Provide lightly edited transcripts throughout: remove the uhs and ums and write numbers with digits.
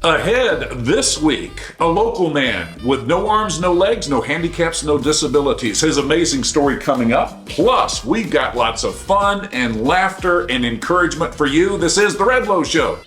Ahead this week, a local man with no arms, no legs, no handicaps, no disabilities. His amazing story coming up. Plus, we've got lots of fun and laughter and encouragement for you. This is the Redlow Show.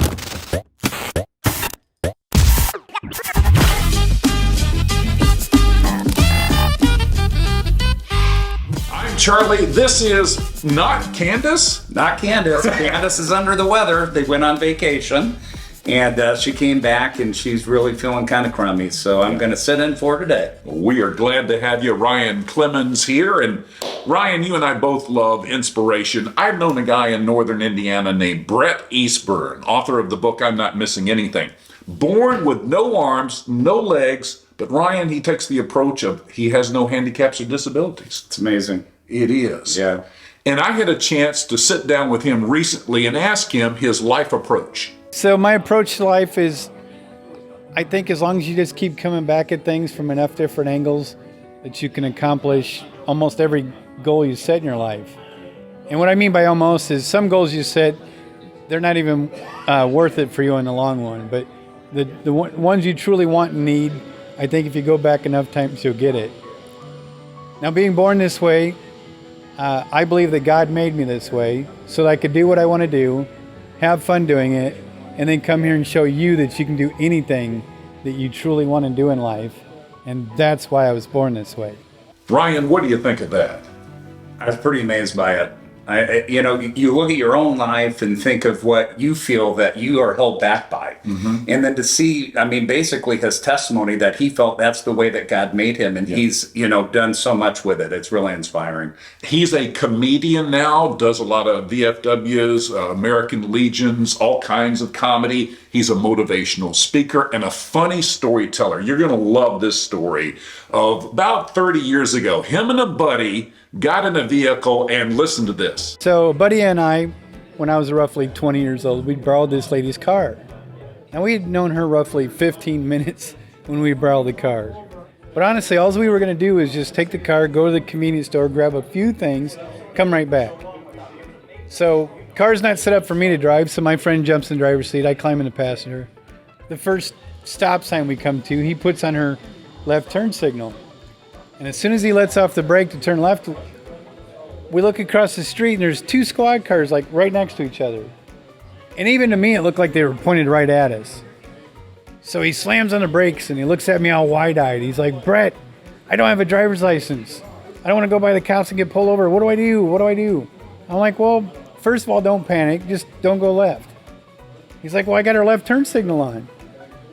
I'm Charlie. This is not Candace. Not Candace. Candace is under the weather. They went on vacation. And she came back and she's really feeling kind of crummy. So I'm going to sit in for today. We are glad to have you, Ryan Clemens, here. And Ryan, you and I both love inspiration. I've known a guy in northern Indiana named Brett Eastburn, author of the book I'm Not Missing Anything. Born with no arms, no legs, but Ryan, he takes the approach of he has no handicaps or disabilities. It's amazing. It is. Yeah. And I had a chance to sit down with him recently and ask him his life approach. So my approach to life is, I think as long as you just keep coming back at things from enough different angles, that you can accomplish almost every goal you set in your life. And what I mean by almost is some goals you set, they're not even worth it for you in the long run. But the ones you truly want and need, I think if you go back enough times, you'll get it. Now, being born this way, I believe that God made me this way so that I could do what I want to do, have fun doing it, and then come here and show you that you can do anything that you truly want to do in life. And that's why I was born this way. Ryan, what do you think of that? I was pretty amazed by it. You look at your own life and think of what you feel that you are held back by. Mm-hmm. And then to see, basically his testimony that he felt that's the way that God made him. And he's, done so much with it. It's really inspiring. He's a comedian now, does a lot of VFWs, American Legions, all kinds of comedy. He's a motivational speaker and a funny storyteller. You're going to love this story of about 30 years ago. Him and a buddy got in a vehicle, and listen to this. So a buddy and I, when I was roughly 20 years old, we borrowed this lady's car. Now we had known her roughly 15 minutes when we borrowed the car. But honestly, all we were going to do is just take the car, go to the convenience store, grab a few things, come right back. So car's not set up for me to drive, so my friend jumps in the driver's seat, I climb in the passenger. The first stop sign we come to, he puts on her left turn signal. And as soon as he lets off the brake to turn left, we look across the street and there's two squad cars like right next to each other. And even to me, it looked like they were pointed right at us. So he slams on the brakes and he looks at me all wide-eyed. He's like, "Brett, I don't have a driver's license. I don't want to go by the cops and get pulled over. What do I do? What do I do?" I'm like, "Well, first of all, don't panic. Just don't go left." He's like, "Well, I got our left turn signal on."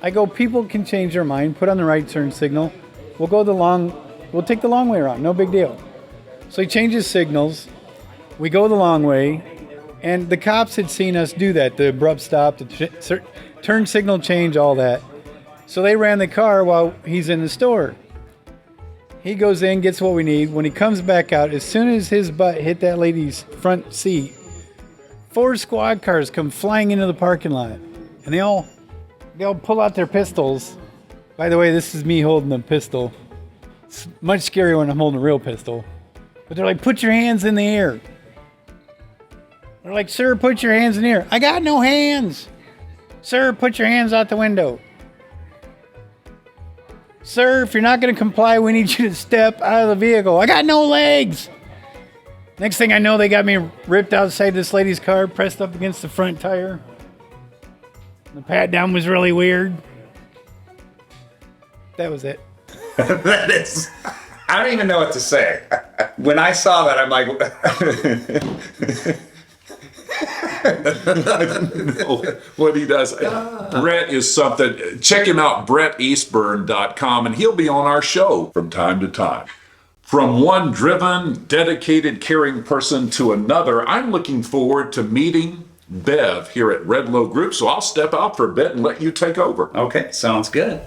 I go, "People can change their mind. Put on the right turn signal. We'll take the long way around. No big deal." So he changes signals. We go the long way. And the cops had seen us do that. The abrupt stop, the turn signal change, all that. So they ran the car while he's in the store. He goes in, gets what we need. When he comes back out, as soon as his butt hit that lady's front seat, 4 squad cars come flying into the parking lot. And they all pull out their pistols. By the way, this is me holding a pistol. It's much scarier when I'm holding a real pistol. But they're like, "Put your hands in the air." They're like, "Sir, put your hands in the air." "I got no hands." "Sir, put your hands out the window." "Sir, if you're not going to comply, we need you to step out of the vehicle." "I got no legs." Next thing I know, they got me ripped outside this lady's car, pressed up against the front tire. The pat down was really weird. That was it. That is, I don't even know what to say. When I saw that, I'm like, what he does. Brett is something. Check him out, BrettEastburn.com, and he'll be on our show from time to time. From one driven, dedicated, caring person to another, I'm looking forward to meeting Bev here at Redlow Group, so I'll step out for a bit and let you take over. Okay, sounds good.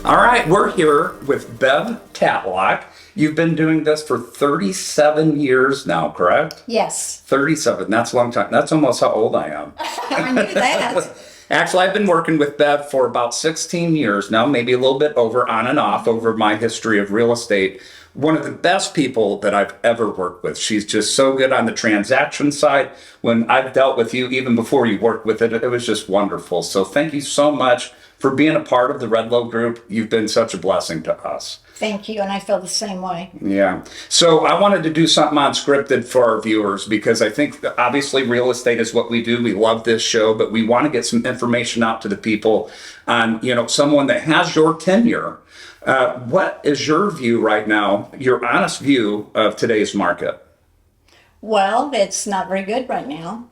All right, we're here with Bev Tatlock. You've been doing this for 37 years now, correct? Yes. 37, that's a long time. That's almost how old I am. I knew that. Actually, I've been working with Bev for about 16 years now, maybe a little bit over, on and off, over my history of real estate. one of the best people that I've ever worked with. She's just so good on the transaction side. When I've dealt with you, even before you worked with it, it was just wonderful. So thank you so much for being a part of the Redlow Group. You've been such a blessing to us. Thank you, and I feel the same way. Yeah. So I wanted to do something unscripted for our viewers because I think that obviously real estate is what we do. We love this show, but we want to get some information out to the people on, someone that has your tenure. What is your view right now, your honest view of today's market? Well, it's not very good right now.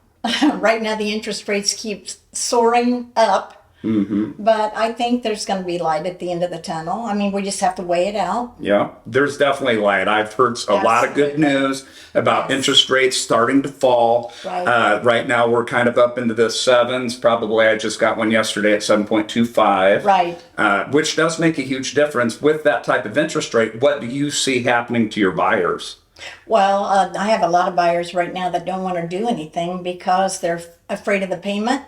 Right now, the interest rates keep soaring up. But I think there's going to be light at the end of the tunnel. I mean, we just have to weigh it out. Yeah, there's definitely light. I've heard a lot of good news about interest rates starting to fall. Right. Right now, we're kind of up into the sevens. Probably, I just got one yesterday at 7.25. Right. Which does make a huge difference. With that type of interest rate, what do you see happening to your buyers? Well, I have a lot of buyers right now that don't want to do anything because they're afraid of the payment.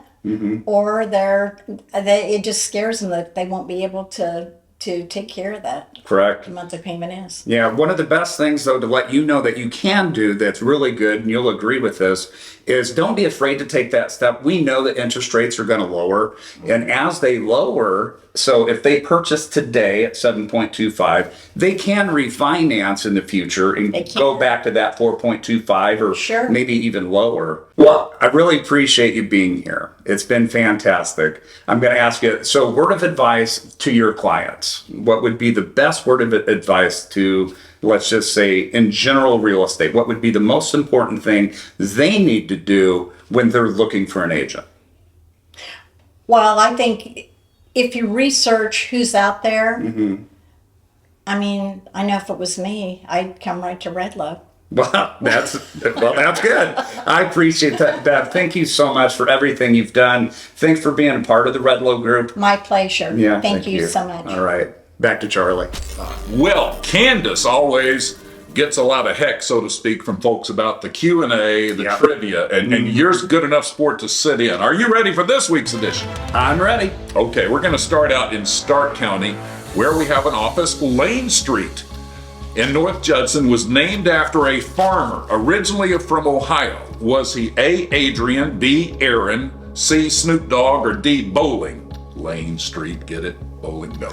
Or it just scares them that they won't be able to take care of that. Correct. The monthly payment is. Yeah, one of the best things, though, to let you know that you can do that's really good, and you'll agree with this, is don't be afraid to take that step. We know that interest rates are going to lower, and as they lower, so if they purchase today at 7.25, they can refinance in the future and go back to that 4.25 or maybe even lower. Well, I really appreciate you being here. It's been fantastic. I'm going to ask you, so word of advice to your clients. What would be the best word of advice to, let's just say, in general real estate? What would be the most important thing they need to do when they're looking for an agent? Well, I think if you research who's out there, I mean, I know if it was me, I'd come right to Redlow. Well, that's good. I appreciate that. Thank you so much for everything you've done. Thanks for being a part of the Redlow Group. My pleasure. Yeah, Thank you so much. All right. Back to Charlie. Well, Candace always gets a lot of heck, so to speak, from folks about the Q&A, the trivia, and you're good enough sport to sit in. Are you ready for this week's edition? I'm ready. Okay, we're going to start out in Stark County, where we have an office. Lane Street in North Judson was named after a farmer, originally from Ohio. Was he A, Adrian, B, Aaron, C, Snoop Dogg, or D, Bowling? Lane Street, get it? Bowling, no.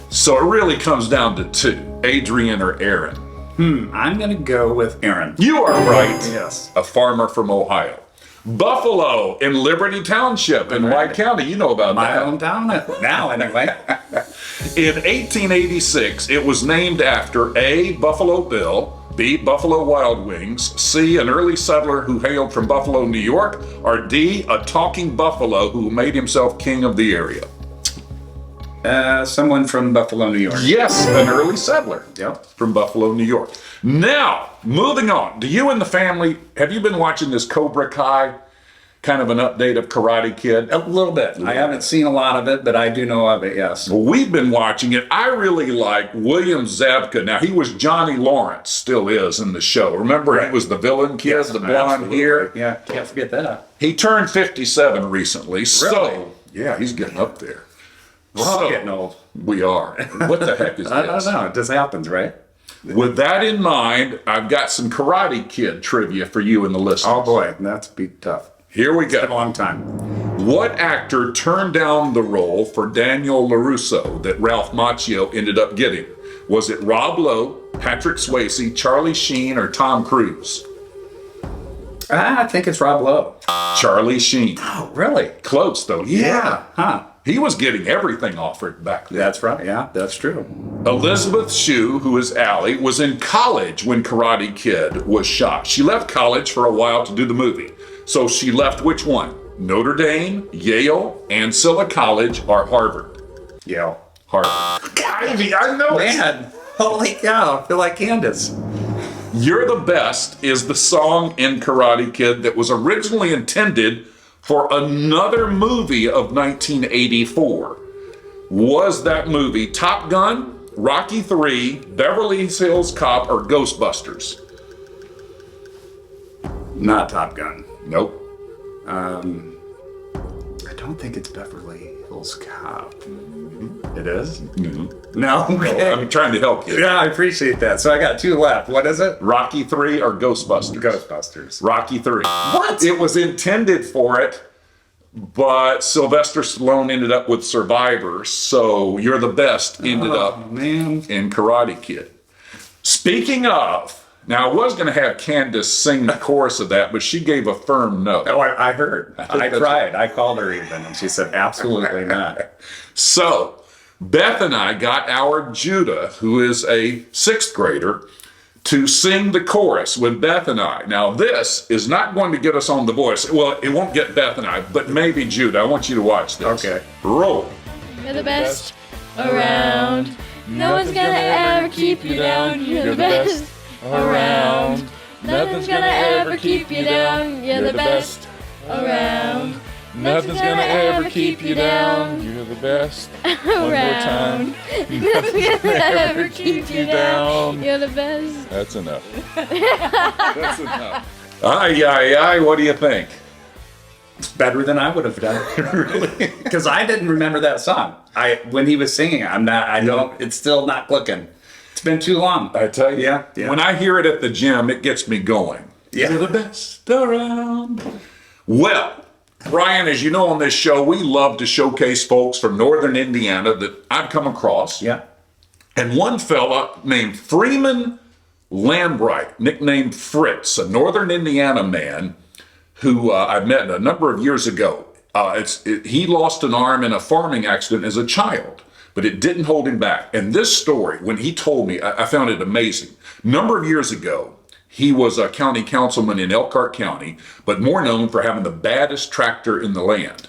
So it really comes down to two, Adrian or Aaron. I'm going to go with Aaron. You are right. Yes. A farmer from Ohio. Buffalo in Liberty Township in White County. You know about My that. hometown now, anyway. In 1886, it was named after A, Buffalo Bill, B, Buffalo Wild Wings, C, an early settler who hailed from Buffalo, New York, or D, a talking buffalo who made himself king of the area. Someone from Buffalo, New York. Yes, an early settler. Yep. From Buffalo, New York. Now, moving on. Do you and the family, have you been watching this Cobra Kai? Kind of an update of Karate Kid? A little bit. I haven't seen a lot of it, but I do know of it, yes. Well, we've been watching it. I really like William Zabka. Now, he was Johnny Lawrence, still is in the show. Remember, he was the villain kid, the blonde hair. Yeah, can't forget that. He turned 57 recently. So, yeah, he's getting up there. We're all getting old. We are. What the heck is this? I don't know. It just happens, right? With that in mind, I've got some Karate Kid trivia for you and the listeners. Oh boy, that's be tough. Here we go. It's been a long time. What actor turned down the role for Daniel LaRusso that Ralph Macchio ended up getting? Was it Rob Lowe, Patrick Swayze, Charlie Sheen, or Tom Cruise? I think it's Rob Lowe. Charlie Sheen. Oh, really? Close, though. Yeah. Huh. He was getting everything offered back then. That's right. Yeah, that's true. Elizabeth Shue, who is Allie, was in college when Karate Kid was shot. She left college for a while to do the movie. So she left which one? Notre Dame, Yale, Ancilla College, or Harvard? Yale. Harvard. I know it. Man, holy cow, I feel like Candace. You're the Best is the song in Karate Kid that was originally intended for another movie of 1984. Was that movie Top Gun, Rocky III, Beverly Hills Cop, or Ghostbusters? Not Top Gun. Nope. I don't think it's Beverly People's Cop. It is? No? Okay. I'm trying to help you. Yeah, I appreciate that. So I got 2 left. What is it? Rocky 3 or Ghostbusters? Ghostbusters. Rocky 3. What? It was intended for it, but Sylvester Stallone ended up with Survivor, so You're the Best ended up Man. in Karate Kid. Speaking of, now I was going to have Candace sing the chorus of that, but she gave a firm no. Oh, I heard. I that's- tried. I called her even, and she said, absolutely not. So, Beth and I got our Judah, who is a 6th grader, to sing the chorus with Beth and I. Now, this is not going to get us on The Voice. Well, it won't get Beth and I, but maybe Judah. I want you to watch this. Okay. Roll. You're the best around. No one's gonna ever keep you down. You're the best around. Nothing's gonna ever keep you down. You're the best around. Nothing's gonna ever keep you down. You're the best. Around. Nothing's gonna ever keep you down. You're the best. That's enough. That's enough. Aye, what do you think? It's better than I would have done, really, because I didn't remember that song. When he was singing, it's still not clicking. It's been too long. I tell you, Yeah. when I hear it at the gym, it gets me going. Yeah. You're the best around. Well, Brian, as you know on this show, we love to showcase folks from northern Indiana that I've come across. Yeah. And one fella named Freeman Lambright, nicknamed Fritz, a northern Indiana man who I met a number of years ago. He lost an arm in a farming accident as a child, but it didn't hold him back. And this story, when he told me, I found it amazing. A number of years ago, he was a county councilman in Elkhart County, but more known for having the baddest tractor in the land.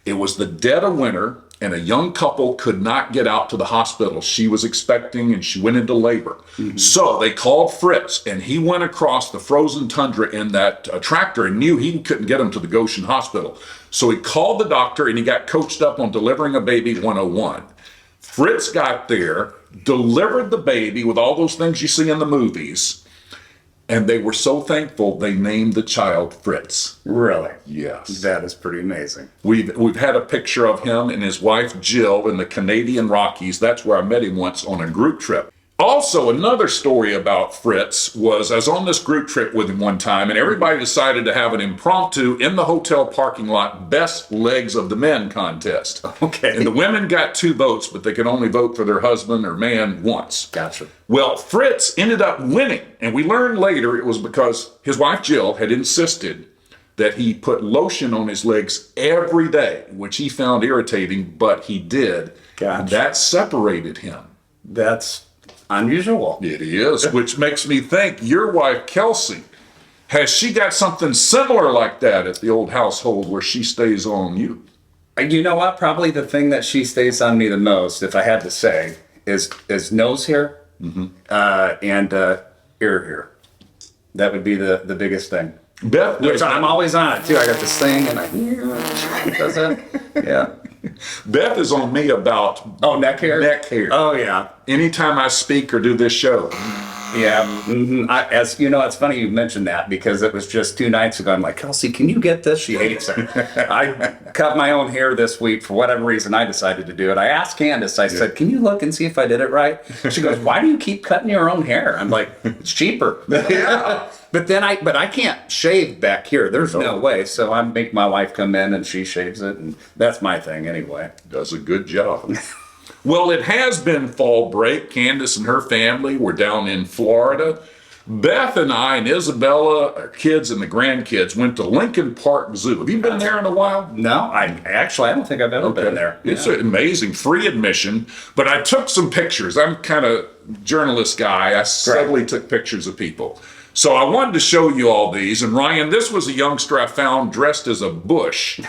It was the dead of winter, and a young couple could not get out to the hospital. She was expecting, and she went into labor. So they called Fritz, and he went across the frozen tundra in that tractor and knew he couldn't get him to the Goshen Hospital. So he called the doctor, and he got coached up on delivering a baby 101. Fritz got there, delivered the baby with all those things you see in the movies, and they were so thankful they named the child Fritz. Really? Yes. That is pretty amazing. We've had a picture of him and his wife Jill in the Canadian Rockies. That's where I met him once on a group trip. Also, another story about Fritz was I was on this group trip with him one time, and everybody decided to have an impromptu in the hotel parking lot best legs of the men contest. Okay. And the women got 2 votes, but they could only vote for their husband or man once. Gotcha. Well, Fritz ended up winning, and we learned later it was because his wife Jill had insisted that he put lotion on his legs every day, which he found irritating, but he did. Gotcha. And that separated him. That's unusual. It is, which makes me think your wife, Kelsey, has she got something similar like that at the old household where she stays on you? You know what? Probably the thing that she stays on me the most, if I had to say, is nose hair and ear hair. That would be the biggest thing. Beth, Which I'm always on it too. I got this thing and does it? Yeah. Beth is on me about Neck hair? neck hair. Oh yeah. Anytime I speak or do this show. Yeah. As you know, it's funny you mentioned that because it was just 2 nights ago. I'm like, Kelsey, can you get this? She hates it. I cut my own hair this week for whatever reason. I decided to do it. I asked Candace. I said, "Can you look and see if I did it right?" She goes, "Why do you keep cutting your own hair?" I'm like, "It's cheaper." Yeah. But I can't shave back here. There's no way. So I make my wife come in and she shaves it, and that's my thing anyway. Does a good job. Well, it has been fall break. Candace and her family were down in Florida. Beth and I and Isabella, our kids and the grandkids, went to Lincoln Park Zoo. Have you been there in a while? No, I don't think I've ever been there. It's amazing, free admission. But I took some pictures. I'm kind of journalist guy. I subtly took pictures of people. So I wanted to show you all these. And Ryan, this was a youngster I found dressed as a bush.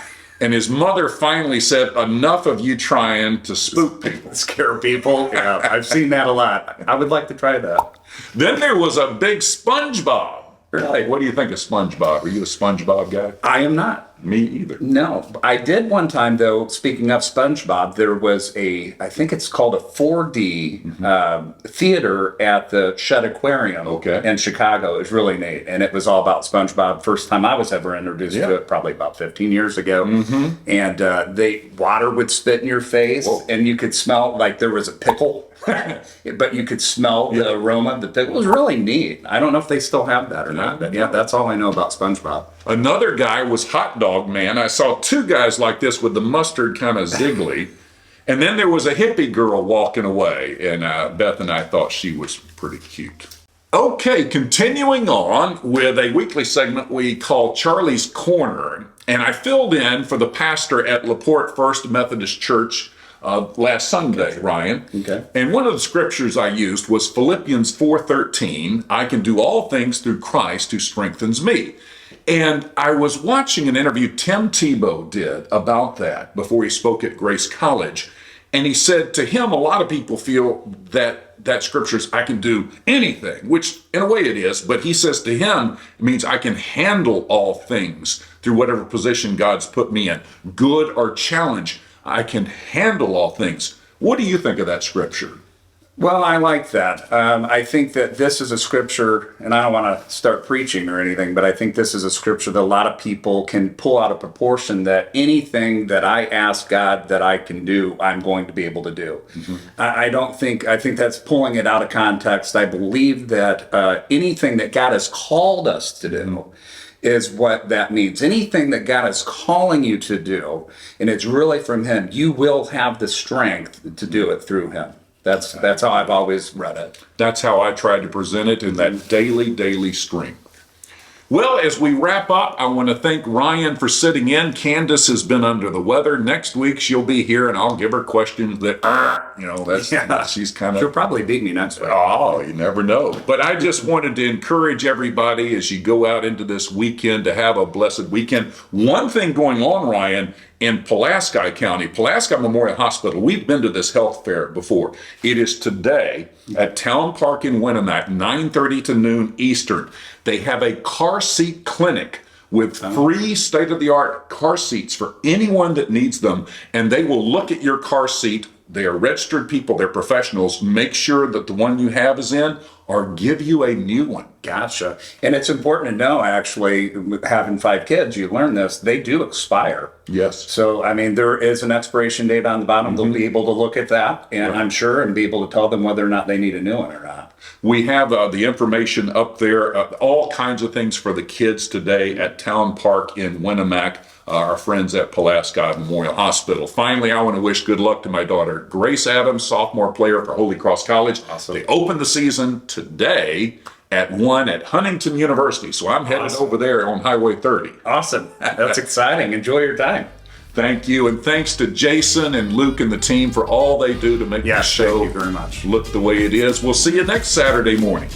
And his mother finally said, "Enough of you trying to spook people." Scare people. Yeah, I've seen that a lot. I would like to try that. Then there was a big SpongeBob. Really? What do you think of SpongeBob? Are you a SpongeBob guy? I am not. Me either. No, I did one time though. Speaking of SpongeBob, there was I think it's called a 4D theater at the Shedd Aquarium in Chicago. It was really neat, and it was all about SpongeBob. First time I was ever introduced to it, probably about 15 years ago. And water would spit in your face, and you could smell like there was a pickle. But you could smell the aroma of the pickle. It was really neat. I don't know if they still have that or not, but yeah, that's all I know about SpongeBob. Another guy was Hot Dog Man. I saw two guys like this with the mustard kind of ziggly. And then there was a hippie girl walking away, and Beth and I thought she was pretty cute. Okay, continuing on with a weekly segment we call Charlie's Corner. And I filled in for the pastor at LaPorte First Methodist Church last Sunday, Ryan. Okay. And one of the scriptures I used was Philippians 4:13. I can do all things through Christ who strengthens me. And I was watching an interview Tim Tebow did about that before he spoke at Grace College. And he said to him, a lot of people feel that scripture's I can do anything, which in a way it is. But he says to him, it means I can handle all things through whatever position God's put me in, good or challenge. I can handle all things. What do you think of that scripture? Well, I like that. I think that this is a scripture, and I don't want to start preaching or anything, but I think this is a scripture that a lot of people can pull out of proportion, that anything that I ask God that I can do, I'm going to be able to do. I think that's pulling it out of context. I believe that anything that God has called us to do is what that means. Anything that God is calling you to do, and it's really from Him, you will have the strength to do it through Him. That's how I've always read it. That's how I try to present it, in that daily strength. Well, as we wrap up, I want to thank Ryan for sitting in. Candace has been under the weather. Next week she'll be here, and I'll give her questions that, she's kind of... She'll probably beat me next week. Oh, you never know. But I just wanted to encourage everybody as you go out into this weekend to have a blessed weekend. One thing going on, Ryan, in Pulaski County, Pulaski Memorial Hospital, we've been to this health fair before. It is today at Town Park in Winnemac, 9:30 to noon Eastern. They have a car seat clinic with free state-of-the-art car seats for anyone that needs them. And they will look at your car seat. They are registered people. They're professionals. Make sure that the one you have is in, or give you a new one. Gotcha. And it's important to know, actually, having 5 kids, you learn this, they do expire. Yes. So, I mean, there is an expiration date on the bottom. They'll be able to look at that, and I'm sure, and be able to tell them whether or not they need a new one or not. We have the information up there, all kinds of things for the kids today at Town Park in Winnemac, our friends at Pulaski Memorial Hospital. Finally, I want to wish good luck to my daughter, Grace Adams, sophomore player for Holy Cross College. Awesome. They open the season today at 1 at Huntington University. So I'm headed over there on Highway 30. Awesome. That's exciting. Enjoy your time. Thank you. And thanks to Jason and Luke and the team for all they do to make the show thank you very much. look the way it is. We'll see you next Saturday morning.